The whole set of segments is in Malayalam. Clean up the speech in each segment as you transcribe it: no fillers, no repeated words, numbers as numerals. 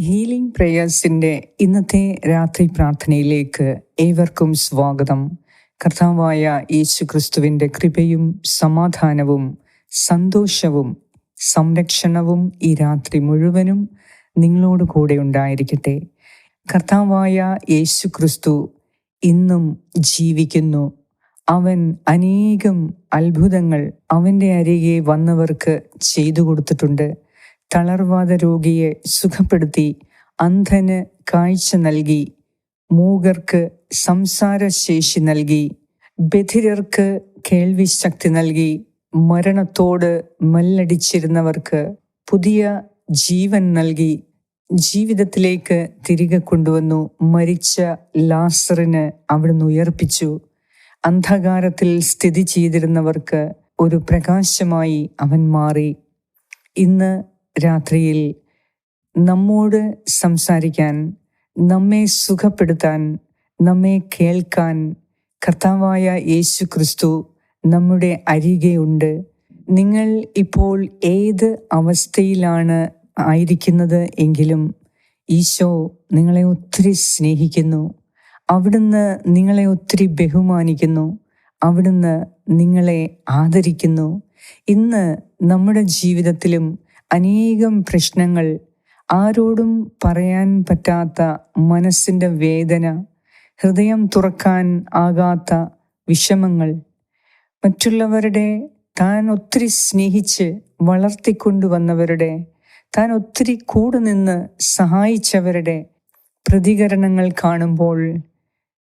ഹീലിംഗ് പ്രേയേഴ്സിൻ്റെ ഇന്നത്തെ രാത്രി പ്രാർത്ഥനയിലേക്ക് ഏവർക്കും സ്വാഗതം. കർത്താവായ യേശു ക്രിസ്തുവിൻ്റെ കൃപയും സമാധാനവും സന്തോഷവും സംരക്ഷണവും ഈ രാത്രി മുഴുവനും നിങ്ങളോട് കൂടെ ഉണ്ടായിരിക്കട്ടെ. കർത്താവായ യേശു ക്രിസ്തു ഇന്നും ജീവിക്കുന്നു. അവൻ അനേകം അത്ഭുതങ്ങൾ അവൻ്റെ അരികെ വന്നവർക്ക് ചെയ്തു കൊടുത്തിട്ടുണ്ട്. തളർവാദ രോഗിയെ സുഖപ്പെടുത്തി, അന്ധന് കാഴ്ച നൽകി, മൂകർക്ക് സംസാരശേഷി നൽകി, ബധിരർക്ക് കേൾവി ശക്തി നൽകി, മരണത്തോട് മല്ലടിച്ചിരുന്നവർക്ക് പുതിയ ജീവൻ നൽകി, ജീവിതത്തിലേക്ക് തിരികെ കൊണ്ടുവന്നു. മരിച്ച ലാസറിന് അവിടുന്ന് ഉയർപ്പിച്ചു. അന്ധകാരത്തിൽ സ്ഥിതി ചെയ്തിരുന്നവർക്ക് ഒരു പ്രകാശമായി അവൻ മാറി. ഇന്ന് രാത്രിയിൽ നമ്മോട് സംസാരിക്കാൻ, നമ്മെ സുഖപ്പെടുത്താൻ, നമ്മെ കേൾക്കാൻ കർത്താവായ യേശു ക്രിസ്തു നമ്മുടെ അരികെയുണ്ട്. നിങ്ങൾ ഇപ്പോൾ ഏത് അവസ്ഥയിലാണ് ആയിരിക്കുന്നത് എങ്കിലും ഈശോ നിങ്ങളെ ഒത്തിരി സ്നേഹിക്കുന്നു. അവിടുന്ന് നിങ്ങളെ ഒത്തിരി ബഹുമാനിക്കുന്നു. അവിടുന്ന് നിങ്ങളെ ആദരിക്കുന്നു. ഇന്ന് നമ്മുടെ ജീവിതത്തിലും അനേകം പ്രശ്നങ്ങൾ, ആരോടും പറയാൻ പറ്റാത്ത മനസ്സിൻ്റെ വേദന, ഹൃദയം തുറക്കാൻ ആകാത്ത വിഷമങ്ങൾ, മറ്റുള്ളവരുടെ താൻ ഒത്തിരി സ്നേഹിച്ച് വളർത്തിക്കൊണ്ടുവന്നവരുടെ, താൻ ഒത്തിരി കൂടെ നിന്ന് സഹായിച്ചവരുടെ പ്രതികരണങ്ങൾ കാണുമ്പോൾ,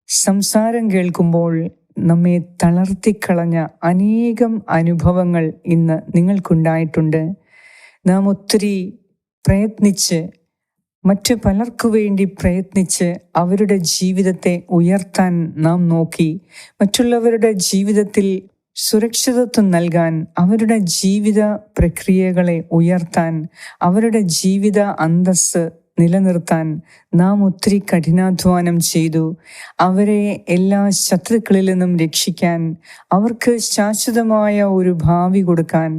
സംസാരം കേൾക്കുമ്പോൾ നമ്മെ തളർത്തിക്കളഞ്ഞ അനേകം അനുഭവങ്ങൾ ഇന്ന് നിങ്ങൾക്കുണ്ടായിട്ടുണ്ട്. നാം ഒത്തിരി പ്രയത്നിച്ച്, മറ്റു പലർക്കു വേണ്ടി പ്രയത്നിച്ച് അവരുടെ ജീവിതത്തെ ഉയർത്താൻ നാം നോക്കി. മറ്റുള്ളവരുടെ ജീവിതത്തിൽ സുരക്ഷിതത്വം നൽകാൻ, അവരുടെ ജീവിത പ്രക്രിയകളെ ഉയർത്താൻ, അവരുടെ ജീവിത അന്തസ്സ് നിലനിർത്താൻ നാം ഒത്തിരി കഠിനാധ്വാനം ചെയ്തു. അവരെ എല്ലാ ശത്രുക്കളിൽ നിന്നും രക്ഷിക്കാൻ, അവർക്ക് ശാശ്വതമായ ഒരു ഭാവി കൊടുക്കാൻ,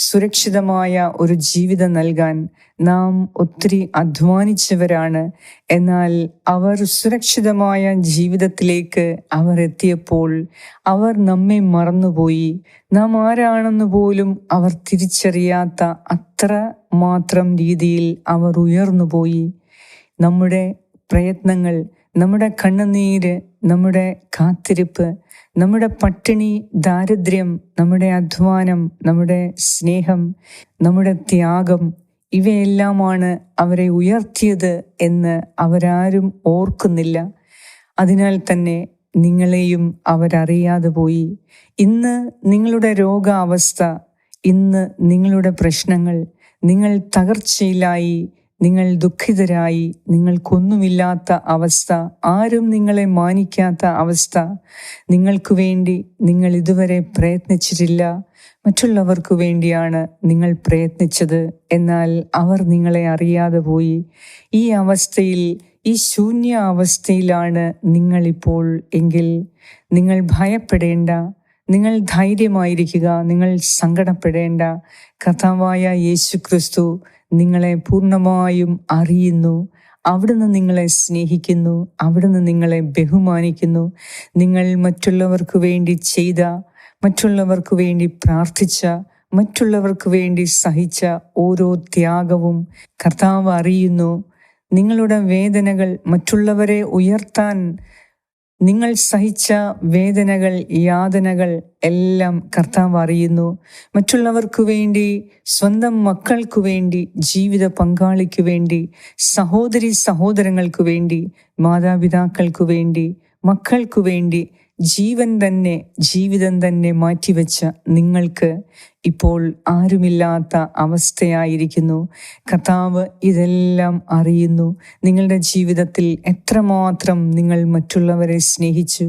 സുരക്ഷിതമായ ഒരു ജീവിതം നൽകാൻ നാം ഒത്തിരി അധ്വാനിച്ചവരാണ്. എന്നാൽ അവർ സുരക്ഷിതമായ ജീവിതത്തിലേക്ക് അവർ എത്തിയപ്പോൾ അവർ നമ്മെ മറന്നുപോയി. നാം ആരാണെന്ന് പോലും അവർ തിരിച്ചറിയാത്ത അത്ര മാത്രം രീതിയിൽ അവർ ഉയർന്നുപോയി. നമ്മുടെ പ്രയത്നങ്ങൾ, നമ്മുടെ കണ്ണുനീര്, നമ്മുടെ കാത്തിരിപ്പ്, നമ്മുടെ പട്ടിണി, ദാരിദ്ര്യം, നമ്മുടെ അധ്വാനം, നമ്മുടെ സ്നേഹം, നമ്മുടെ ത്യാഗം, ഇവയെല്ലാമാണ് അവരെ ഉയർത്തിയത് എന്ന് അവരാരും ഓർക്കുന്നില്ല. അതിനാൽ തന്നെ നിങ്ങളെയും അവരറിയാതെ പോയി. ഇന്ന് നിങ്ങളുടെ രോഗാവസ്ഥ, ഇന്ന് നിങ്ങളുടെ പ്രശ്നങ്ങൾ, നിങ്ങൾ തകർച്ചയിലായി, നിങ്ങൾ ദുഃഖിതരായി, നിങ്ങൾക്കൊന്നുമില്ലാത്ത അവസ്ഥ, ആരും നിങ്ങളെ മാനിക്കാത്ത അവസ്ഥ, നിങ്ങൾക്ക് വേണ്ടി നിങ്ങൾ ഇതുവരെ പ്രയത്നിച്ചിട്ടില്ല. മറ്റുള്ളവർക്ക് വേണ്ടിയാണ് നിങ്ങൾ പ്രയത്നിച്ചത്. എന്നാൽ അവർ നിങ്ങളെ അറിയാതെ പോയി. ഈ അവസ്ഥയിൽ, ഈ ശൂന്യ അവസ്ഥയിലാണ് നിങ്ങളിപ്പോൾ എങ്കിൽ നിങ്ങൾ ഭയപ്പെടേണ്ട, നിങ്ങൾ ധൈര്യമായിരിക്കുക, നിങ്ങൾ സങ്കടപ്പെടേണ്ട. കർത്താവായ യേശു ക്രിസ്തു നിങ്ങളെ പൂർണ്ണമായും അറിയുന്നു. അവിടുന്ന് നിങ്ങളെ സ്നേഹിക്കുന്നു. അവിടുന്ന് നിങ്ങളെ ബഹുമാനിക്കുന്നു. നിങ്ങൾ മറ്റുള്ളവർക്ക് വേണ്ടി ചെയ്ത, മറ്റുള്ളവർക്ക് വേണ്ടി പ്രാർത്ഥിച്ച, മറ്റുള്ളവർക്ക് വേണ്ടി സഹിച്ച ഓരോ ത്യാഗവും കർത്താവ് അറിയുന്നു. നിങ്ങളുടെ വേദനകൾ, മറ്റുള്ളവരെ ഉയർത്താൻ നിങ്ങൾ സഹിച്ച വേദനകൾ, യാതനകൾ എല്ലാം കർത്താവ് അറിയുന്നു. മറ്റുള്ളവർക്ക് വേണ്ടി, സ്വന്തം മക്കൾക്ക് വേണ്ടി, ജീവിത പങ്കാളിക്ക് വേണ്ടി, സഹോദരി സഹോദരങ്ങൾക്ക് വേണ്ടി, മാതാപിതാക്കൾക്ക് വേണ്ടി, മക്കൾക്ക് വേണ്ടി ജീവിതം തന്നെ മാറ്റിവെച്ച നിങ്ങൾക്ക് ഇപ്പോൾ ആരുമില്ലാത്ത അവസ്ഥയായിരിക്കുന്നു. കർത്താവ് ഇതെല്ലാം അറിയുന്നു. നിങ്ങളുടെ ജീവിതത്തിൽ എത്രമാത്രം നിങ്ങൾ മറ്റുള്ളവരെ സ്നേഹിച്ചു,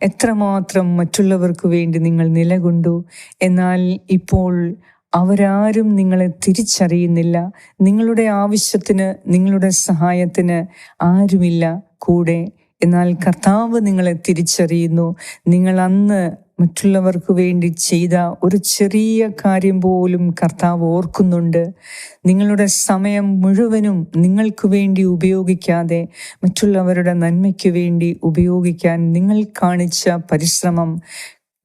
എത്രമാത്രം മറ്റുള്ളവർക്ക് വേണ്ടി നിങ്ങൾ നിലകൊണ്ടു. എന്നാൽ ഇപ്പോൾ അവരാരും നിങ്ങളെ തിരിച്ചറിയുന്നില്ല. നിങ്ങളുടെ ആവശ്യത്തിന്, നിങ്ങളുടെ സഹായത്തിന് ആരുമില്ല കൂടെ. എന്നാൽ കർത്താവ് നിങ്ങളെ തിരിച്ചറിയുന്നു. നിങ്ങൾ അന്ന് മറ്റുള്ളവർക്ക് വേണ്ടി ചെയ്ത ഒരു ചെറിയ കാര്യം പോലും കർത്താവ് ഓർക്കുന്നുണ്ട്. നിങ്ങളുടെ സമയം മുഴുവനും നിങ്ങൾക്ക് വേണ്ടി ഉപയോഗിക്കാതെ മറ്റുള്ളവരുടെ നന്മയ്ക്ക് വേണ്ടി ഉപയോഗിക്കാൻ നിങ്ങൾ കാണിച്ച പരിശ്രമം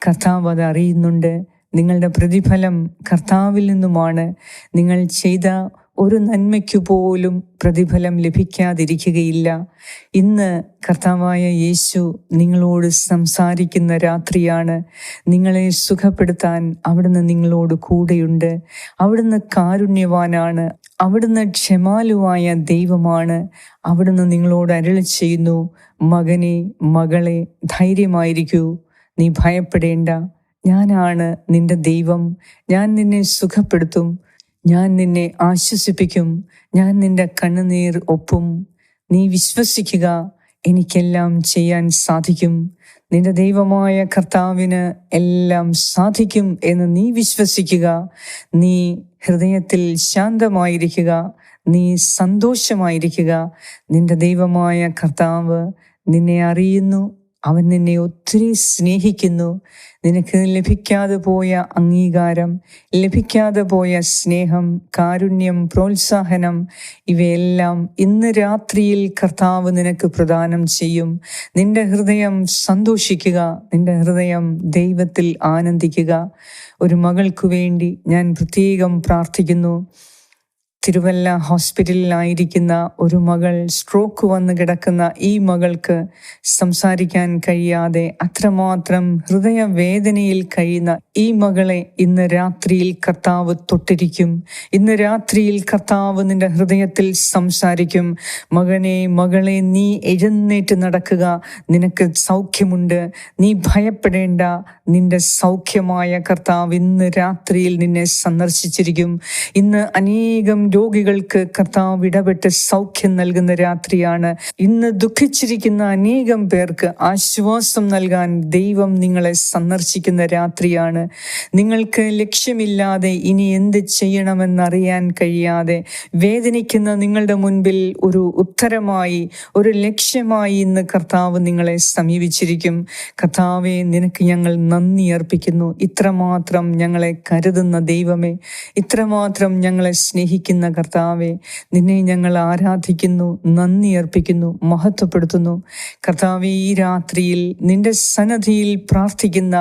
കർത്താവ് അത് അറിയുന്നുണ്ട്. നിങ്ങളുടെ പ്രതിഫലം കർത്താവിൽ നിന്നുമാണ്. നിങ്ങൾ ചെയ്ത ഒരു നന്മയ്ക്കു പോലും പ്രതിഫലം ലഭിക്കാതിരിക്കുകയില്ല. ഇന്ന് കർത്താവായ യേശു നിങ്ങളോട് സംസാരിക്കുന്ന രാത്രിയാണ്. നിങ്ങളെ സുഖപ്പെടുത്താൻ അവിടുന്ന് നിങ്ങളോട് കൂടെയുണ്ട്. അവിടുന്ന് കാരുണ്യവാനാണ്. അവിടുന്ന് ക്ഷമാലുവായ ദൈവമാണ്. അവിടുന്ന് നിങ്ങളോട് അരുളി ചെയ്യുന്നു, മകനെ, മകളെ, ധൈര്യമായിരിക്കൂ, നീ ഭയപ്പെടേണ്ട. ഞാനാണ് നിന്റെ ദൈവം. ഞാൻ നിന്നെ സുഖപ്പെടുത്തും. ഞാൻ നിന്നെ ആശ്വസിപ്പിക്കും. ഞാൻ നിന്റെ കണ്ണുനീർ ഒപ്പും. നീ വിശ്വസിക്കുക, എനിക്കെല്ലാം ചെയ്യാൻ സാധിക്കും. നിന്റെ ദൈവമായ കർത്താവിന് എല്ലാം സാധിക്കും എന്ന് നീ വിശ്വസിക്കുക. നീ ഹൃദയത്തിൽ ശാന്തമായിരിക്കുക. നീ സന്തോഷമായിരിക്കുക. നിന്റെ ദൈവമായ കർത്താവ് നിന്നെ അറിയുന്നു. അവൻ നിന്നെ ഒത്തിരി സ്നേഹിക്കുന്നു. നിനക്ക് ലഭിക്കാതെ പോയ അംഗീകാരം, ലഭിക്കാതെ പോയ സ്നേഹം, കാരുണ്യം, പ്രോത്സാഹനം ഇവയെല്ലാം ഇന്ന് രാത്രിയിൽ കർത്താവ് നിനക്ക് പ്രദാനം ചെയ്യും. നിന്റെ ഹൃദയം സന്തോഷിക്കുക. നിന്റെ ഹൃദയം ദൈവത്തിൽ ആനന്ദിക്കുക. ഒരു മകൾക്കു വേണ്ടി ഞാൻ പ്രത്യേകം പ്രാർത്ഥിക്കുന്നു. തിരുവല്ല ഹോസ്പിറ്റലിലായിരിക്കുന്ന ഒരു മകൾ, സ്ട്രോക്ക് വന്ന് കിടക്കുന്ന ഈ മകൾക്ക് സംസാരിക്കാൻ കഴിയാതെ അത്രമാത്രം ഹൃദയവേദനയിൽ കഴിയുന്ന ഈ മകളെ ഇന്ന് രാത്രിയിൽ കർത്താവ് തൊട്ടിരിക്കും. ഇന്ന് രാത്രിയിൽ കർത്താവ് നിന്റെ ഹൃദയത്തിൽ സംസാരിക്കും. മകനെ, മകളെ, നീ എഴുന്നേറ്റ് നടക്കുക. നിനക്ക് സൗഖ്യമുണ്ട്. നീ ഭയപ്പെടേണ്ട. നിന്റെ സൗഖ്യമായ കർത്താവ് ഇന്ന് രാത്രിയിൽ നിന്നെ സന്ദർശിച്ചിരിക്കും. ഇന്ന് അനേകം രോഗികൾക്ക് കർത്താവ് ഇടപെട്ട് സൗഖ്യം നൽകുന്ന രാത്രിയാണ്. ഇന്ന് ദുഃഖിച്ചിരിക്കുന്ന അനേകം പേർക്ക് ആശ്വാസം നൽകാൻ ദൈവം നിങ്ങളെ സന്ദർശിക്കുന്ന രാത്രിയാണ്. നിങ്ങൾക്ക് ലക്ഷ്യമില്ലാതെ ഇനി എന്ത് ചെയ്യണമെന്നറിയാൻ കഴിയാതെ വേദനിക്കുന്ന നിങ്ങളുടെ മുൻപിൽ ഒരു ഉത്തരമായി, ഒരു ലക്ഷ്യമായി ഇന്ന് കർത്താവ് നിങ്ങളെ സമീപിച്ചിരിക്കും. കർത്താവെ, നിനക്ക് ഞങ്ങൾ നന്ദി അർപ്പിക്കുന്നു. ഇത്രമാത്രം ഞങ്ങളെ കരുതുന്ന ദൈവമേ, ഇത്രമാത്രം ഞങ്ങളെ സ്നേഹിക്കുന്ന കർത്താവെ, നിന്നെ ഞങ്ങൾ ആരാധിക്കുന്നു, നന്ദി അർപ്പിക്കുന്നു, മഹത്വപ്പെടുത്തുന്നു. കർത്താവെ, ഈ രാത്രിയിൽ നിന്റെ സന്നിധിയിൽ പ്രാർത്ഥിക്കുന്ന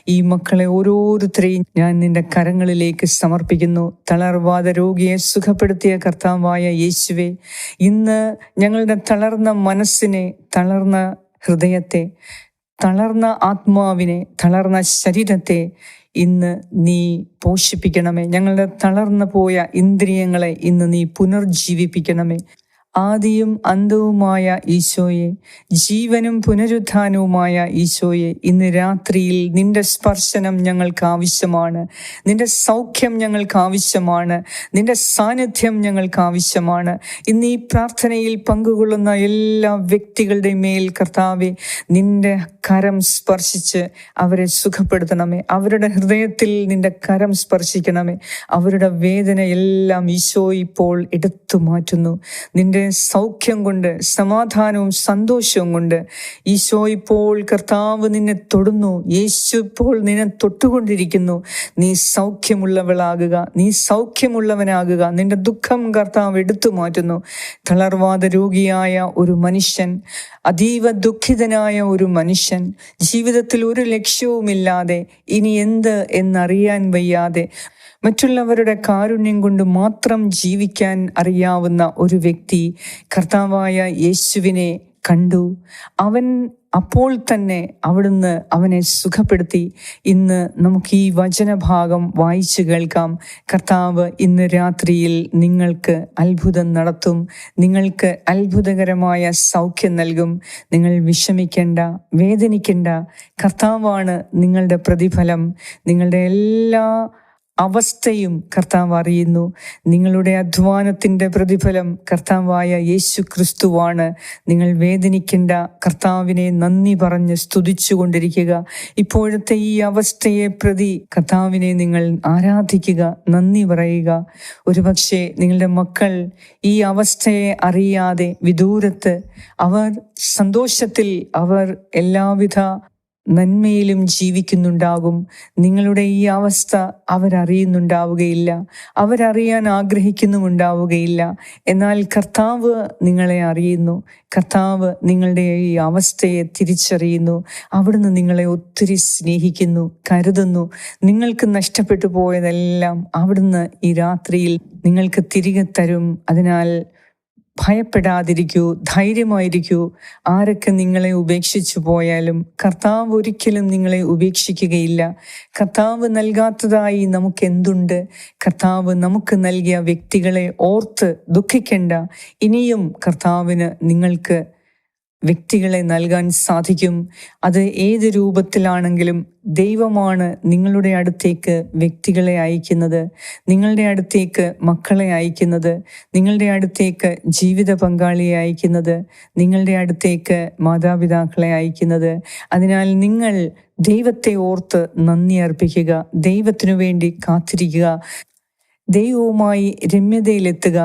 ഈ മക്കളെ ഓരോരുത്തരെയും ഞാൻ നിന്റെ കരങ്ങളിലേക്ക് സമർപ്പിക്കുന്നു. തളർവാദ രോഗിയെ സുഖപ്പെടുത്തിയ കർത്താവായ യേശുവേ, ഇന്ന് ഞങ്ങളുടെ തളർന്ന മനസ്സിനെ, തളർന്ന ഹൃദയത്തെ, തളർന്ന ആത്മാവിനെ, തളർന്ന ശരീരത്തെ ഇന്ന് നീ പോഷിപ്പിക്കണമേ. ഞങ്ങളുടെ തളർന്നു പോയ ഇന്ദ്രിയങ്ങളെ ഇന്ന് നീ പുനർജീവിപ്പിക്കണമേ. ആദിയും അന്തവുമായ ഈശോയെ, ജീവനും പുനരുത്ഥാനവുമായ ഈശോയെ, ഇന്ന് രാത്രിയിൽ നിന്റെ സ്പർശനം ഞങ്ങൾക്ക് ആവശ്യമാണ്. നിന്റെ സൗഖ്യം ഞങ്ങൾക്ക് ആവശ്യമാണ്. നിന്റെ സാന്നിധ്യം ഞങ്ങൾക്ക് ആവശ്യമാണ്. ഇന്ന് ഈ പ്രാർത്ഥനയിൽ പങ്കുകൊള്ളുന്ന എല്ലാ വ്യക്തികളുടെ മേൽ കർത്താവെ, നിന്റെ കരം സ്പർശിച്ച് അവരെ സുഖപ്പെടുത്തണമേ. അവരുടെ ഹൃദയത്തിൽ നിന്റെ കരം സ്പർശിക്കണമേ. അവരുടെ വേദന എല്ലാം ഈശോ ഇപ്പോൾ എടുത്തു മാറ്റുന്നു. നിന്റെ സൗഖ്യം കൊണ്ട്, സമാധാനവും സന്തോഷവും കൊണ്ട് ഈശോ ഇപ്പോൾ കർത്താവ് നിന്നെ തൊടുന്നു. യേശു ഇപ്പോൾ നിന്നെ തൊട്ടുകൊണ്ടിരിക്കുന്നു. നീ സൗഖ്യമുള്ളവളാകുക, നീ സൗഖ്യമുള്ളവനാകുക. നിന്റെ ദുഃഖം കർത്താവ് എടുത്തു മാറ്റുന്നു. തളർവാദ രോഗിയായ ഒരു മനുഷ്യൻ, അതീവ ദുഃഖിതനായ ഒരു മനുഷ്യൻ, ജീവിതത്തിൽ ഒരു ലക്ഷ്യവുമില്ലാതെ, ഇനി എന്ത് എന്നറിയാൻ വയ്യാതെ, മറ്റുള്ളവരുടെ കാരുണ്യം കൊണ്ട് മാത്രം ജീവിക്കാൻ അറിയാവുന്ന ഒരു വ്യക്തി കർത്താവായ യേശുവിനെ കണ്ടു. അവൻ അപ്പോൾ തന്നെ അവിടുന്ന് അവനെ സുഖപ്പെടുത്തി. ഇന്ന് നമുക്ക് ഈ വചനഭാഗം വായിച്ചു കേൾക്കാം. കർത്താവ് ഇന്ന് രാത്രിയിൽ നിങ്ങൾക്ക് അത്ഭുതം നടത്തും. നിങ്ങൾക്ക് അത്ഭുതകരമായ സൗഖ്യം നൽകും. നിങ്ങൾ വിഷമിക്കേണ്ട, വേദനിക്കേണ്ട. കർത്താവാണ് നിങ്ങളുടെ പ്രതിഫലം. നിങ്ങളുടെ എല്ലാ അവസ്ഥയും കർത്താവ് അറിയുന്നു. നിങ്ങളുടെ അധ്വാനത്തിൻ്റെ പ്രതിഫലം കർത്താവായ യേശു ക്രിസ്തുവാണ്. നിങ്ങൾ വേദനിക്കേണ്ട. കർത്താവിനെ നന്ദി പറഞ്ഞ് സ്തുതിച്ചു കൊണ്ടിരിക്കുക. ഇപ്പോഴത്തെ ഈ അവസ്ഥയെ പ്രതി കർത്താവിനെ നിങ്ങൾ ആരാധിക്കുക, നന്ദി പറയുക. ഒരുപക്ഷെ നിങ്ങളുടെ മക്കൾ ഈ അവസ്ഥയെ അറിയാതെ വിദൂരത്ത്, അവർ സന്തോഷത്തിൽ, അവർ എല്ലാവിധ നന്മയിലും ജീവിക്കുന്നുണ്ടാകും. നിങ്ങളുടെ ഈ അവസ്ഥ അവരറിയുന്നുണ്ടാവുകയില്ല, അവരറിയാൻ ആഗ്രഹിക്കുന്നുമുണ്ടാവുകയില്ല. എന്നാൽ കർത്താവ് നിങ്ങളെ അറിയുന്നു. കർത്താവ് നിങ്ങളുടെ ഈ അവസ്ഥയെ തിരിച്ചറിയുന്നു. അവിടുന്ന് നിങ്ങളെ ഒത്തിരി സ്നേഹിക്കുന്നു, കരുതുന്നു. നിങ്ങൾക്ക് നഷ്ടപ്പെട്ടു പോയതെല്ലാം അവിടുന്ന് ഈ രാത്രിയിൽ നിങ്ങൾക്ക് തിരികെ തരും. അതിനാൽ ഭയപ്പെടാതിരിക്കൂ, ധൈര്യമായിരിക്കൂ. ആരൊക്കെ നിങ്ങളെ ഉപേക്ഷിച്ചു പോയാലും കർത്താവ് ഒരിക്കലും നിങ്ങളെ ഉപേക്ഷിക്കുകയില്ല. കർത്താവ് നൽകാത്തതായി നമുക്കെന്തുണ്ട്? കർത്താവ് നമുക്ക് നൽകിയ വ്യക്തികളെ ഓർത്ത് ദുഃഖിക്കേണ്ട. ഇനിയും കർത്താവിന് നിങ്ങൾക്ക് വ്യക്തികളെ നൽകാൻ സാധിക്കും. അത് ഏത് രൂപത്തിലാണെങ്കിലും ദൈവമാണ് നിങ്ങളുടെ അടുത്തേക്ക് വ്യക്തികളെ അയക്കുന്നത്, നിങ്ങളുടെ അടുത്തേക്ക് മക്കളെ അയക്കുന്നത്, നിങ്ങളുടെ അടുത്തേക്ക് ജീവിത പങ്കാളിയെ അയക്കുന്നത്, നിങ്ങളുടെ അടുത്തേക്ക് മാതാപിതാക്കളെ അയക്കുന്നത്. അതിനാൽ നിങ്ങൾ ദൈവത്തെ ഓർത്ത് നന്ദി അർപ്പിക്കുക, ദൈവത്തിനു വേണ്ടി കാത്തിരിക്കുക, ദൈവവുമായി രമ്യതയിലെത്തുക.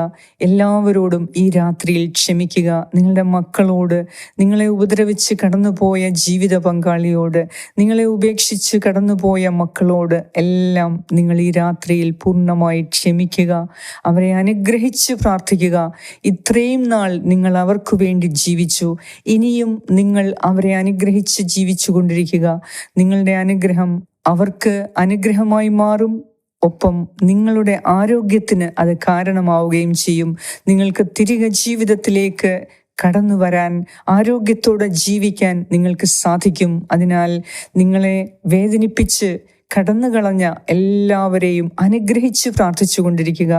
എല്ലാവരോടും ഈ രാത്രിയിൽ ക്ഷമിക്കുക. നിങ്ങളുടെ മക്കളോട്, നിങ്ങളെ ഉപദ്രവിച്ച് കടന്നുപോയ ജീവിത പങ്കാളിയോട്, നിങ്ങളെ ഉപേക്ഷിച്ച് കടന്നുപോയ മക്കളോട് എല്ലാം നിങ്ങൾ ഈ രാത്രിയിൽ പൂർണ്ണമായി ക്ഷമിക്കുക. അവരെ അനുഗ്രഹിച്ച് പ്രാർത്ഥിക്കുക. ഇത്രയും നാൾ നിങ്ങൾ അവർക്ക് വേണ്ടി ജീവിച്ചു, ഇനിയും നിങ്ങൾ അവരെ അനുഗ്രഹിച്ച് ജീവിച്ചു കൊണ്ടിരിക്കുക. നിങ്ങളുടെ അനുഗ്രഹം അവർക്ക് അനുഗ്രഹമായി മാറും. ഒപ്പം നിങ്ങളുടെ ആരോഗ്യത്തിന് അത് കാരണമാവുകയും ചെയ്യും. നിങ്ങൾക്ക് തിരികെ ജീവിതത്തിലേക്ക് കടന്നു വരാൻ, ആരോഗ്യത്തോടെ ജീവിക്കാൻ നിങ്ങൾക്ക് സാധിക്കും. അതിനാൽ നിങ്ങളെ വേദനിപ്പിച്ച് കടന്നുകളഞ്ഞ എല്ലാവരെയും അനുഗ്രഹിച്ച് പ്രാർത്ഥിച്ചു കൊണ്ടിരിക്കുക.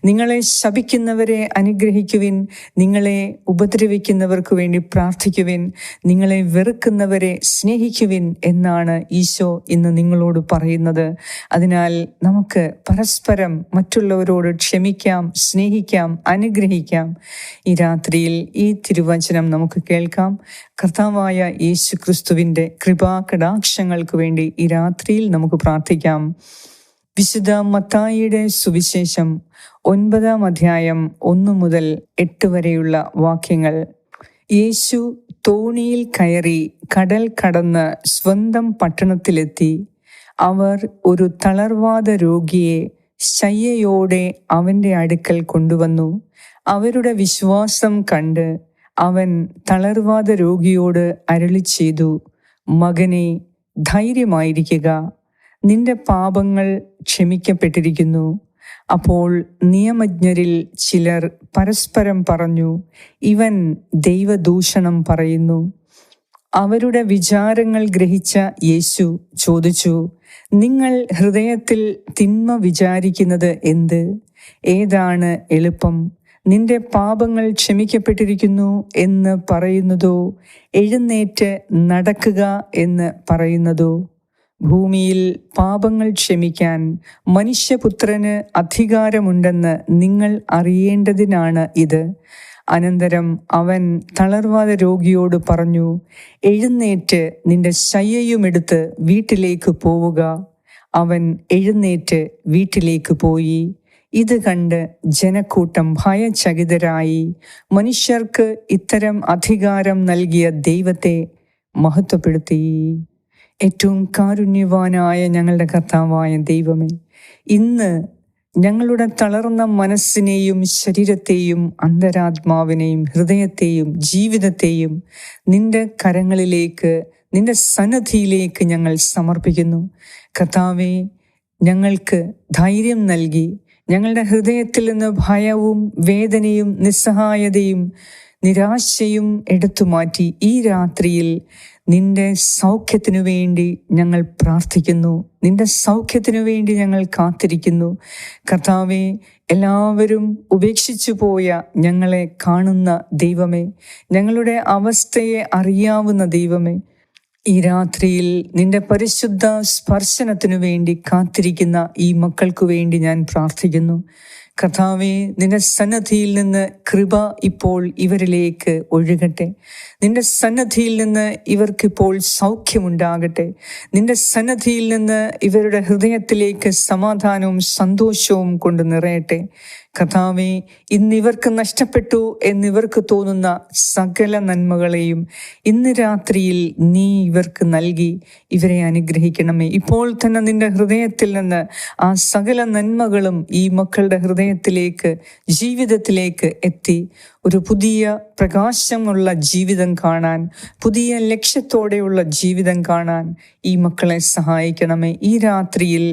നിങ്ങളെ ശപിക്കുന്നവരെ അനുഗ്രഹിക്കുവിൻ, നിങ്ങളെ ഉപദ്രവിക്കുന്നവർക്ക് വേണ്ടി പ്രാർത്ഥിക്കുവിൻ, നിങ്ങളെ വെറുക്കുന്നവരെ സ്നേഹിക്കുവിൻ എന്നാണ് ഈശോ ഇന്ന് നിങ്ങളോട് പറയുന്നത്. അതിനാൽ നമുക്ക് പരസ്പരം മറ്റുള്ളവരോട് ക്ഷമിക്കാം, സ്നേഹിക്കാം, അനുഗ്രഹിക്കാം. ഈ രാത്രിയിൽ ഈ തിരുവചനം നമുക്ക് കേൾക്കാം. കർത്താവായ യേശു ക്രിസ്തുവിൻ്റെ കൃപാകടാക്ഷങ്ങൾക്ക് വേണ്ടി ഈ രാത്രിയിൽ നമുക്ക് പ്രാർത്ഥിക്കാം. വിശുദ്ധ മത്തായിയുടെ സുവിശേഷം 9-ാം അധ്യായം 1 മുതൽ 8 വരെയുള്ള വാക്യങ്ങൾ. യേശു തോണിയിൽ കയറി കടൽ കടന്ന് സ്വന്തം പട്ടണത്തിലെത്തി. അവർ ഒരു തളർവാദ രോഗിയെ ശയ്യയോടെ അവൻ്റെ അടുക്കൽ കൊണ്ടുവന്നു. അവരുടെ വിശ്വാസം കണ്ട് അവൻ തളർവാദ രോഗിയോട് അരുളി ചെയ്തു, മകനെ, ധൈര്യമായിരിക്കുക, നിന്റെ പാപങ്ങൾ ക്ഷമിക്കപ്പെട്ടിരിക്കുന്നു. അപ്പോൾ നിയമജ്ഞരിൽ ചിലർ പരസ്പരം പറഞ്ഞു, ഇവൻ ദൈവദൂഷണം പറയുന്നു. അവരുടെ വിചാരങ്ങൾ ഗ്രഹിച്ച യേശു ചോദിച്ചു, നിങ്ങൾ ഹൃദയത്തിൽ തിന്മ വിചാരിക്കുന്നത് എന്ത്? ഏതാണ് എളുപ്പം, നിന്റെ പാപങ്ങൾ ക്ഷമിക്കപ്പെട്ടിരിക്കുന്നു എന്ന് പറയുന്നതോ, എഴുന്നേറ്റ് നടക്കുക എന്ന് പറയുന്നതോ? ഭൂമിയിൽ പാപങ്ങൾ ക്ഷമിക്കാൻ മനുഷ്യപുത്രന് അധികാരമുണ്ടെന്ന് നിങ്ങൾ അറിയേണ്ടതിനാണ് ഇത്. അനന്തരം അവൻ തളർവാദ രോഗിയോട് പറഞ്ഞു, എഴുന്നേറ്റ് നിന്റെ ശയ്യയുമെടുത്ത് വീട്ടിലേക്ക് പോവുക. അവൻ എഴുന്നേറ്റ് വീട്ടിലേക്ക് പോയി. ഇത് കണ്ട് ജനക്കൂട്ടം ഭയചകിതരായി മനുഷ്യർക്ക് ഇത്തരം അധികാരം നൽകിയ ദൈവത്തെ മഹത്വപ്പെടുത്തി. ഏറ്റവും കാരുണ്യവാനായ ഞങ്ങളുടെ കർത്താവായ ദൈവമേ, ഇന്ന് ഞങ്ങളുടെ തളർന്ന മനസ്സിനെയും ശരീരത്തെയും അന്തരാത്മാവിനെയും ഹൃദയത്തെയും ജീവിതത്തെയും നിന്റെ കരങ്ങളിലേക്ക്, നിന്റെ സന്നിധിയിലേക്ക് ഞങ്ങൾ സമർപ്പിക്കുന്നു. കർത്താവേ, ഞങ്ങൾക്ക് ധൈര്യം നൽകി ഞങ്ങളുടെ ഹൃദയത്തിൽ നിന്ന് ഭയവും വേദനയും നിസ്സഹായതയും നിരാശയും എടുത്തുമാറ്റി ഈ രാത്രിയിൽ നിന്റെ സൗഖ്യത്തിനു വേണ്ടി ഞങ്ങൾ പ്രാർത്ഥിക്കുന്നു. നിന്റെ സൗഖ്യത്തിനു വേണ്ടി ഞങ്ങൾ കാത്തിരിക്കുന്നു. കർത്താവേ, എല്ലാവരും ഉപേക്ഷിച്ചു പോയ ഞങ്ങളെ കാണുന്ന ദൈവമേ, ഞങ്ങളുടെ അവസ്ഥയെ അറിയാവുന്ന ദൈവമേ, ഈ രാത്രിയിൽ നിന്റെ പരിശുദ്ധ സ്പർശനത്തിനു വേണ്ടി കാത്തിരിക്കുന്ന ഈ മക്കൾക്കു വേണ്ടി ഞാൻ പ്രാർത്ഥിക്കുന്നു. കർത്താവേ, നിന്റെ സന്നിധിയിൽ നിന്ന് കൃപ ഇപ്പോൾ ഇവരിലേക്ക് ഒഴുകട്ടെ. നിന്റെ സന്നിധിയിൽ നിന്ന് ഇവർക്കിപ്പോൾ സൗഖ്യമുണ്ടാകട്ടെ. നിന്റെ സന്നിധിയിൽ നിന്ന് ഇവരുടെ ഹൃദയത്തിലേക്ക് സമാധാനവും സന്തോഷവും കൊണ്ട് നിറയട്ടെ. കർത്താവേ, ഇന്നിവർക്ക് നഷ്ടപ്പെട്ടു എന്നിവർക്ക് തോന്നുന്ന സകല നന്മകളെയും ഇന്ന് രാത്രിയിൽ നീ ഇവർക്ക് നൽകി ഇവരെ അനുഗ്രഹിക്കണമേ. ഇപ്പോൾ തന്നെ നിന്റെ ഹൃദയത്തിൽ നിന്ന് ആ സകല നന്മകളും ഈ മക്കളുടെ ഹൃദയത്തിലേക്ക്, ജീവിതത്തിലേക്ക് എത്തി ഒരു പുതിയ പ്രകാശമുള്ള ജീവിതം കാണാൻ, പുതിയ ലക്ഷ്യത്തോടെയുള്ള ജീവിതം കാണാൻ ഈ മക്കളെ സഹായിക്കണമേ. ഈ രാത്രിയിൽ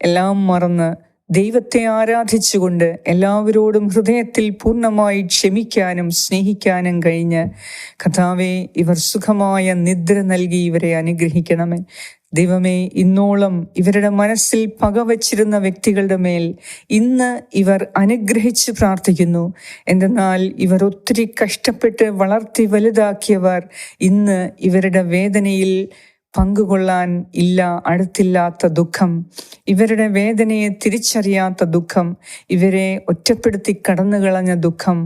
എല്ലാം മറന്ന് ദൈവത്തെ ആരാധിച്ചുകൊണ്ട് എല്ലാവരോടും ഹൃദയത്തിൽ പൂർണ്ണമായി ക്ഷമിക്കാനും സ്നേഹിക്കാനും കഴിഞ്ഞ് കർത്താവേ, ഇവർ സുഖമായ നിദ്ര നൽകി ഇവരെ അനുഗ്രഹിക്കണമേ. ദൈവമേ, ഇന്നോളം ഇവരുടെ മനസ്സിൽ പകവച്ചിരുന്ന വ്യക്തികളുടെ മേൽ ഇന്ന് ഇവർ അനുഗ്രഹിച്ച് പ്രാർത്ഥിക്കുന്നു. എന്തെന്നാൽ ഇവർ ഒത്തിരി കഷ്ടപ്പെട്ട് വളർത്തി വലുതാക്കിയവർ ഇന്ന് ഇവരുടെ വേദനയിൽ പങ്കുകൊള്ളാൻ ഇല്ല, അടുത്തില്ലാത്ത ദുഃഖം, ഇവരുടെ വേദനയെ തിരിച്ചറിയാത്ത ദുഃഖം, ഇവരെ ഒറ്റപ്പെടുത്തി കടന്നുകളഞ്ഞ ദുഃഖം,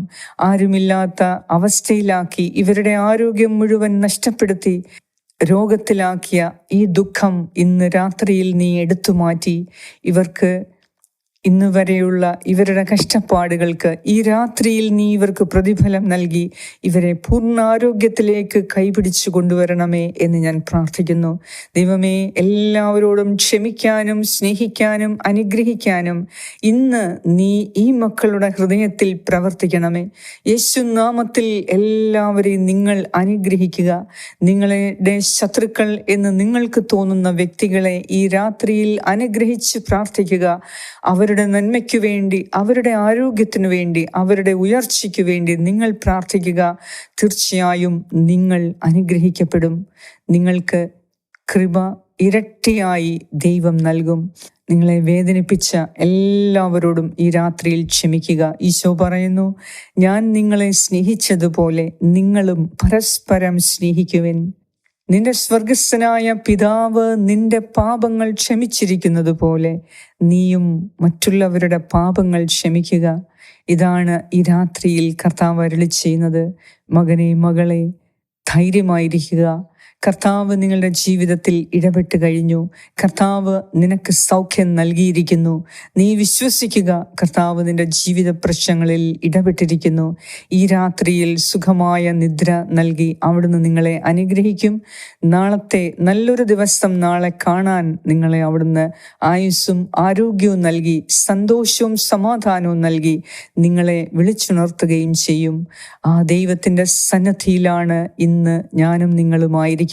ആരുമില്ലാത്ത അവസ്ഥയിലാക്കി ഇവരുടെ ആരോഗ്യം മുഴുവൻ നഷ്ടപ്പെടുത്തി രോഗത്തിലാക്കിയ ഈ ദുഃഖം ഇന്ന് രാത്രിയിൽ നീ എടുത്തു മാറ്റി ഇവർക്ക് ഇന്ന് വരെയുള്ള ഇവരുടെ കഷ്ടപ്പാടുകൾക്ക് ഈ രാത്രിയിൽ നീ ഇവർക്ക് പ്രതിഫലം നൽകി ഇവരെ പൂർണ്ണ ആരോഗ്യത്തിലേക്ക് കൈപിടിച്ചു കൊണ്ടുവരണമേ എന്ന് ഞാൻ പ്രാർത്ഥിക്കുന്നു. ദൈവമേ, എല്ലാവരോടും ക്ഷമിക്കാനും സ്നേഹിക്കാനും അനുഗ്രഹിക്കാനും ഇന്ന് നീ ഈ മക്കളുടെ ഹൃദയത്തിൽ പ്രവർത്തിക്കണമേ. യേശുനാമത്തിൽ എല്ലാവരെയും നിങ്ങൾ അനുഗ്രഹിക്കുക. നിങ്ങളുടെ ശത്രുക്കൾ എന്ന് നിങ്ങൾക്ക് തോന്നുന്ന വ്യക്തികളെ ഈ രാത്രിയിൽ അനുഗ്രഹിച്ച് പ്രാർത്ഥിക്കുക. അവരുടെ നന്മയ്ക്കു വേണ്ടി, അവരുടെ ആരോഗ്യത്തിനു വേണ്ടി, അവരുടെ ഉയർച്ചയ്ക്കു വേണ്ടി നിങ്ങൾ പ്രാർത്ഥിക്കുക. തീർച്ചയായും നിങ്ങൾ അനുഗ്രഹിക്കപ്പെടും. നിങ്ങൾക്ക് കൃപ ഇരട്ടിയായി ദൈവം നൽകും. നിങ്ങളെ വേദനിപ്പിച്ച എല്ലാവരോടും ഈ രാത്രിയിൽ ക്ഷമിക്കുക. ഈശോ പറയുന്നു, ഞാൻ നിങ്ങളെ സ്നേഹിച്ചതുപോലെ നിങ്ങളും പരസ്പരം സ്നേഹിക്കുവിൻ. നിന്റെ സ്വർഗസ്ഥനായ പിതാവ് നിന്റെ പാപങ്ങൾ ക്ഷമിച്ചിരിക്കുന്നത് പോലെ നീയും മറ്റുള്ളവരുടെ പാപങ്ങൾ ക്ഷമിക്കുക. ഇതാണ് ഈ രാത്രിയിൽ കർത്താവ് അരുളി ചെയ്യുന്നത്. മകനെ, മകളെ, ധൈര്യമായിരിക്കുക. കർത്താവ് നിങ്ങളുടെ ജീവിതത്തിൽ ഇടപെട്ട് കഴിഞ്ഞു. കർത്താവ് നിനക്ക് സൗഖ്യം നൽകിയിരിക്കുന്നു. നീ വിശ്വസിക്കുക. കർത്താവ് നിന്റെ ജീവിത പ്രശ്നങ്ങളിൽ ഇടപെട്ടിരിക്കുന്നു. ഈ രാത്രിയിൽ സുഖമായ നിദ്ര നൽകി അവിടുന്ന് നിങ്ങളെ അനുഗ്രഹിക്കും. നാളത്തെ നല്ലൊരു ദിവസം നാളെ കാണാൻ നിങ്ങളെ അവിടുന്ന് ആയുസ്സും ആരോഗ്യവും നൽകി സന്തോഷവും സമാധാനവും നൽകി നിങ്ങളെ വിളിച്ചുണർത്തുകയും ചെയ്യും. ആ ദൈവത്തിൻ്റെ സന്നദ്ധിയിലാണ് ഇന്ന് ഞാനും നിങ്ങളുമായിരിക്കുന്നത്.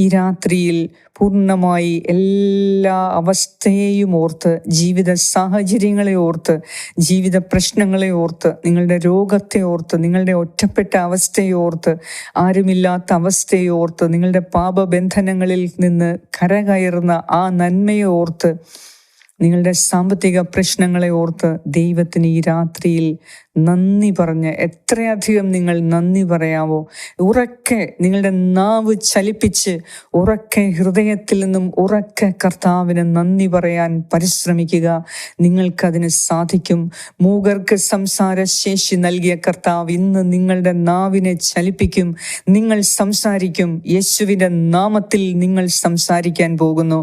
ഈ രാത്രിയിൽ പൂർണ്ണമായി എല്ലാ അവസ്ഥയെയും ഓർത്ത്, ജീവിത സാഹചര്യങ്ങളെ ഓർത്ത്, ജീവിത പ്രശ്നങ്ങളെ ഓർത്ത്, നിങ്ങളുടെ രോഗത്തെ ഓർത്ത്, നിങ്ങളുടെ ഒറ്റപ്പെട്ട അവസ്ഥയെ ഓർത്ത്, ആരുമില്ലാത്ത അവസ്ഥയെ ഓർത്ത്, നിങ്ങളുടെ പാപബന്ധനങ്ങളിൽ നിന്ന് കരകയറുന്ന ആ നന്മയെ ഓർത്ത്, നിങ്ങളുടെ സാമ്പത്തിക പ്രശ്നങ്ങളെ ഓർത്ത് ദൈവത്തിന് ഈ രാത്രിയിൽ നന്ദി പറഞ്ഞ്, എത്രയധികം നിങ്ങൾ നന്ദി പറയാവോ ഉറക്കെ നിങ്ങളുടെ നാവ് ചലിപ്പിച്ച് ഉറക്കെ ഹൃദയത്തിൽ നിന്നും ഉറക്കെ കർത്താവിന് നന്ദി പറയാൻ പരിശ്രമിക്കുക. നിങ്ങൾക്കതിന് സാധിക്കും. മൂകർക്ക് സംസാരശേഷി നൽകിയ കർത്താവ് ഇന്ന് നിങ്ങളുടെ നാവിനെ ചലിപ്പിക്കും. നിങ്ങൾ സംസാരിക്കും. യേശുവിൻ്റെ നാമത്തിൽ നിങ്ങൾ സംസാരിക്കാൻ പോകുന്നു.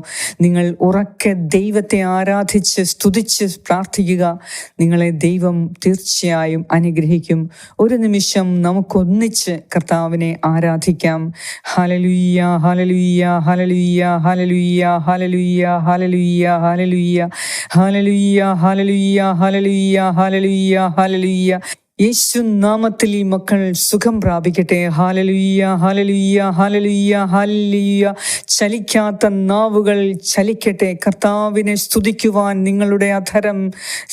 നിങ്ങൾ ഉറക്കെ ദൈവത്തെ ആരാധിച്ച് സ്തുതിച്ച് പ്രാർത്ഥിക്കുക. നിങ്ങളെ ദൈവം തീർച്ചയായും അനുഗ്രഹിക്കും. ഒരു നിമിഷം നമുക്കൊന്നിച്ച് കർത്താവിനെ ആരാധിക്കാം. ഹല്ലേലൂയ, ഹല്ലേലൂയ, ഹല്ലേലൂയ, ഹല്ലേലൂയ, ഹല്ലേലൂയ, ഹല്ലേലൂയ, ഹല്ലേലൂയ, ഹല്ലേലൂയ, ഹല്ലേലൂയ, ഹല്ലേലൂയ, ഹല്ലേലൂയ, ഹല്ലേലൂയ. യേശു നാമത്തിൽ ഈ മക്കൾ സുഖം പ്രാപിക്കട്ടെ. ഹല്ലേലൂയ, ഹല്ലേലൂയ, ഹല്ലേലൂയ, ഹല്ലേലൂയ. ചലിക്കാത്ത നാവുകൾ ചലിക്കട്ടെ. കർത്താവിനെ സ്തുതിക്കുവാൻ നിങ്ങളുടെ അധരം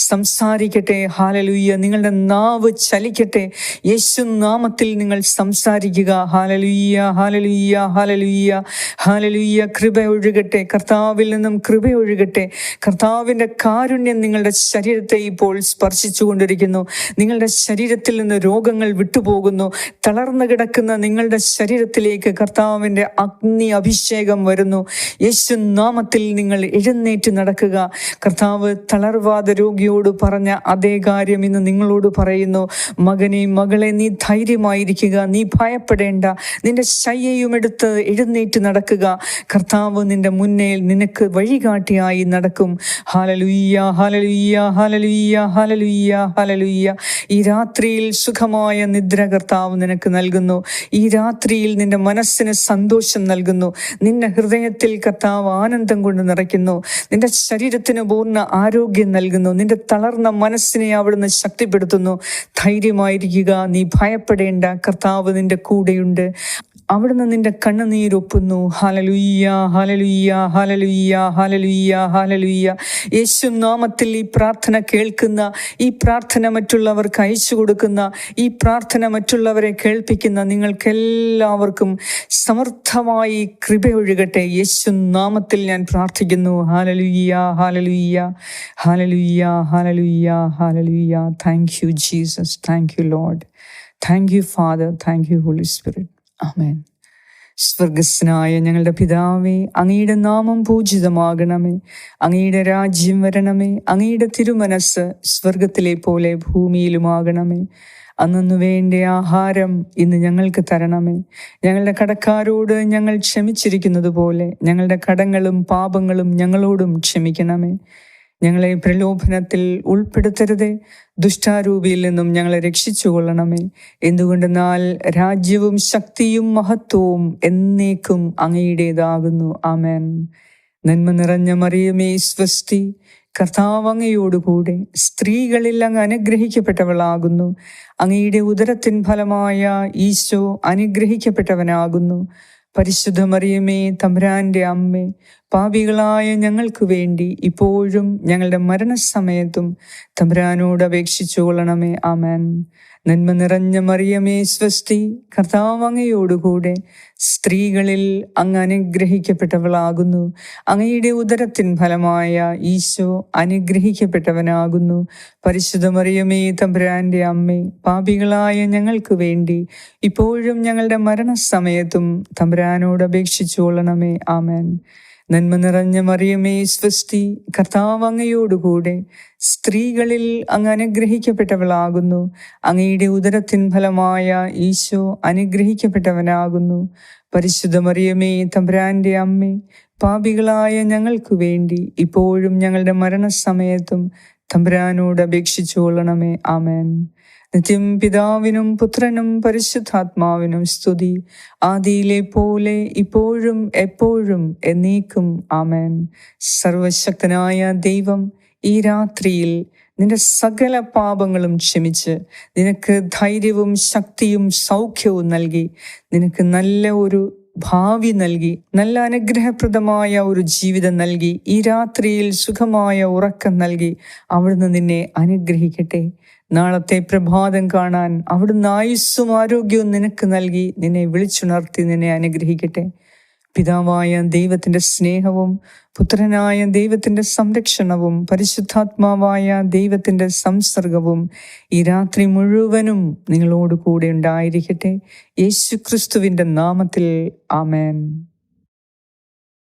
സംസാരിക്കട്ടെ. ഹല്ലേലൂയ. നിങ്ങളുടെ നാവ് ചലിക്കട്ടെ. യേശു നാമത്തിൽ നിങ്ങൾ സംസാരിക്കുക. ഹല്ലേലൂയ, ഹല്ലേലൂയ, ഹല്ലേലൂയ, ഹല്ലേലൂയ. കൃപ ഒഴുകട്ടെ. കർത്താവിൽ നിന്നും കൃപ ഒഴുകട്ടെ. കർത്താവിൻ്റെ കാരുണ്യം നിങ്ങളുടെ ശരീരത്തെ ഇപ്പോൾ സ്പർശിച്ചു കൊണ്ടിരിക്കുന്നു. നിങ്ങളുടെ ശരീരത്തിൽ നിന്ന് രോഗങ്ങൾ വിട്ടുപോകുന്നു. തളർന്നു കിടക്കുന്ന നിങ്ങളുടെ ശരീരത്തിലേക്ക് കർത്താവിൻ്റെ അഗ്നി അഭിഷേകം വരുന്നു. യേശു നാമത്തിൽ നിങ്ങൾ എഴുന്നേറ്റ് നടക്കുക. കർത്താവ് തളർവാദ രോഗിയോട് പറഞ്ഞ അതേ കാര്യം ഇന്ന് നിങ്ങളോട് പറയുന്നു. മകനെ, മകളെ, നീ ധൈര്യമായിരിക്കുക, നീ ഭയപ്പെടേണ്ട. നിന്റെ ശയ്യയും എടുത്ത് എഴുന്നേറ്റ് നടക്കുക. കർത്താവ് നിന്റെ മുന്നേ നിനക്ക് വഴികാട്ടിയായി നടക്കും. ഹല്ലേലൂയ, ഹല്ലേലൂയ, ഹല്ലേലൂയ, ഹല്ലേലൂയ, ഹല്ലേലൂയ. ഈ രാത്രിയിൽ സുഖമായ നിദ്ര കർത്താവ് നിനക്ക് നൽകുന്നു. ഈ രാത്രിയിൽ നിന്റെ മനസ്സിന് സന്തോഷം നൽകുന്നു. നിന്റെ ഹൃദയത്തിൽ കർത്താവ് ആനന്ദം കൊണ്ട് നിറയ്ക്കുന്നു. നിന്റെ ശരീരത്തിന് പൂർണ്ണ ആരോഗ്യം നൽകുന്നു. നിന്റെ തളർന്ന മനസ്സിനെ അവിടുന്ന് ശക്തിപ്പെടുത്തുന്നു. ധൈര്യമായിരിക്കുക, നീ ഭയപ്പെടേണ്ട. കർത്താവ് നിന്റെ കൂടെയുണ്ട്. അവിടുന്ന് നിന്റെ കണ്ണുനീരൊപ്പുന്നു. ഹല്ലേലൂയ, ഹല്ലേലൂയ, ഹല്ലേലൂയ, ഹല്ലേലൂയ, ഹല്ലേലൂയ. യേശു നാമത്തിൽ ഈ പ്രാർത്ഥന കേൾക്കുന്ന, ഈ പ്രാർത്ഥന മറ്റുള്ളവർക്ക് അയച്ചു കൊടുക്കുന്ന, ഈ പ്രാർത്ഥന മറ്റുള്ളവരെ കേൾപ്പിക്കുന്ന നിങ്ങൾക്കെല്ലാവർക്കും സമർത്ഥമായി കൃപയൊഴുകട്ടെ. യേശു നാമത്തിൽ ഞാൻ പ്രാർത്ഥിക്കുന്നു. ഹല്ലേലൂയ, ഹല്ലേലൂയ, ഹല്ലേലൂയ, ഹല്ലേലൂയ, ഹല്ലേലൂയ. Thank you Jesus, thank you lord, thank you father, thank you holy spirit. ആമേൻ. സ്വർഗസ്നായ ഞങ്ങളുടെ പിതാവേ, അങ്ങയുടെ നാമം പൂജിതമാകണമേ. അങ്ങയുടെ രാജ്യം വരണമേ. അങ്ങയുടെ തിരുമനസ് സ്വർഗത്തിലെ പോലെ ഭൂമിയിലുമാകണമേ. അന്നു വേണ്ട ആഹാരം ഇന്ന് ഞങ്ങൾക്ക് തരണമേ. ഞങ്ങളുടെ കടക്കാരോട് ഞങ്ങൾ ക്ഷമിച്ചിരിക്കുന്നത് പോലെ ഞങ്ങളുടെ കടങ്ങളും പാപങ്ങളും ഞങ്ങളോടും ക്ഷമിക്കണമേ. ഞങ്ങളെ പ്രലോഭനത്തിൽ ഉൾപ്പെടുത്തരുതേ, ദുഷ്ടാരൂപിയിൽ നിന്നും ഞങ്ങളെ രക്ഷിച്ചുകൊള്ളണമേ. എന്തുകൊണ്ടെന്നാൽ രാജ്യവും ശക്തിയും മഹത്വവും എന്നേക്കും അങ്ങയുടേതാകുന്നു. ആമേൻ. നന്മ നിറഞ്ഞ മറിയമേ സ്വസ്തി, കർത്താവ് അങ്ങയോടുകൂടെ സ്ത്രീകളിൽ അങ്ങ് അനുഗ്രഹിക്കപ്പെട്ടവളാകുന്നു. അങ്ങയുടെ ഉദരത്തിൻ ഫലമായ ഈശോ അനുഗ്രഹിക്കപ്പെട്ടവനാകുന്നു. പരിശുദ്ധ മറിയമേ, തമ്പുരാന്റെ അമ്മേ, പാപികളായ ഞങ്ങൾക്ക് വേണ്ടി ഇപ്പോഴും ഞങ്ങളുടെ മരണസമയത്തും തമ്പുരാനോട് അപേക്ഷിച്ചു കൊള്ളണമേ. ആമേൻ. നന്മ നിറഞ്ഞ മറിയമേ സ്വസ്തി, കർത്താവ് അങ്ങയോടുകൂടെ സ്ത്രീകളിൽ അങ്ങ് അനുഗ്രഹിക്കപ്പെട്ടവളാകുന്നു. അങ്ങയുടെ ഉദരത്തിൻ ഫലമായ ഈശോ അനുഗ്രഹിക്കപ്പെട്ടവനാകുന്നു. പരിശുദ്ധ മറിയമേ, തമ്പുരാന്റെ അമ്മേ, പാപികളായ ഞങ്ങൾക്ക് വേണ്ടി ഇപ്പോഴും ഞങ്ങളുടെ മരണസമയത്തും തമ്പുരാനോട് അപേക്ഷിച്ചു കൊള്ളണമേ. ആമേൻ. നന്മ നിറഞ്ഞ മറിയമേ സ്വസ്തി, കർത്താവ് അങ്ങയോടുകൂടെ സ്ത്രീകളിൽ അങ്ങ് അനുഗ്രഹിക്കപ്പെട്ടവളാകുന്നു. അങ്ങയുടെ ഉദരത്തിൻ ഫലമായ ഈശോ അനുഗ്രഹിക്കപ്പെട്ടവനാകുന്നു. പരിശുദ്ധ മറിയമേ, തമ്പുരാന്റെ അമ്മേ, പാപികളായ ഞങ്ങൾക്ക് വേണ്ടി ഇപ്പോഴും ഞങ്ങളുടെ മരണസമയത്തും തമ്പുരാനോട് അപേക്ഷിച്ചു കൊള്ളണമേ. ആമേൻ. നിത്യം പിതാവിനും പുത്രനും പരിശുദ്ധാത്മാവിനും സ്തുതി, ആദിയിലെ പോലെ ഇപ്പോഴും എപ്പോഴും എന്നേക്കും. ആമേൻ. സർവശക്തനായ ദൈവം ഈ രാത്രിയിൽ നിന്റെ സകല പാപങ്ങളും ക്ഷമിച്ച് നിനക്ക് ധൈര്യവും ശക്തിയും സൗഖ്യവും നൽകി, നിനക്ക് നല്ല ഒരു ഭാവി നൽകി, നല്ല അനുഗ്രഹപ്രദമായ ഒരു ജീവിതം നൽകി, ഈ രാത്രിയിൽ സുഖമായ ഉറക്കം നൽകി അവിടുന്ന് നിന്നെ അനുഗ്രഹിക്കട്ടെ. നാളത്തെ പ്രഭാതം കാണാൻ അവിടുന്ന് ആയുസ്സും ആരോഗ്യവും നിനക്ക് നൽകി നിന്നെ വിളിച്ചുണർത്തി നിന്നെ അനുഗ്രഹിക്കട്ടെ. പിതാവായ ദൈവത്തിൻ്റെ സ്നേഹവും പുത്രനായ ദൈവത്തിൻ്റെ സംരക്ഷണവും പരിശുദ്ധാത്മാവായ ദൈവത്തിൻ്റെ സംസർഗവും ഈ രാത്രി മുഴുവനും നിങ്ങളോട് കൂടെ ഉണ്ടായിരിക്കട്ടെ. യേശു ക്രിസ്തുവിൻ്റെ നാമത്തിൽ. ആമേൻ.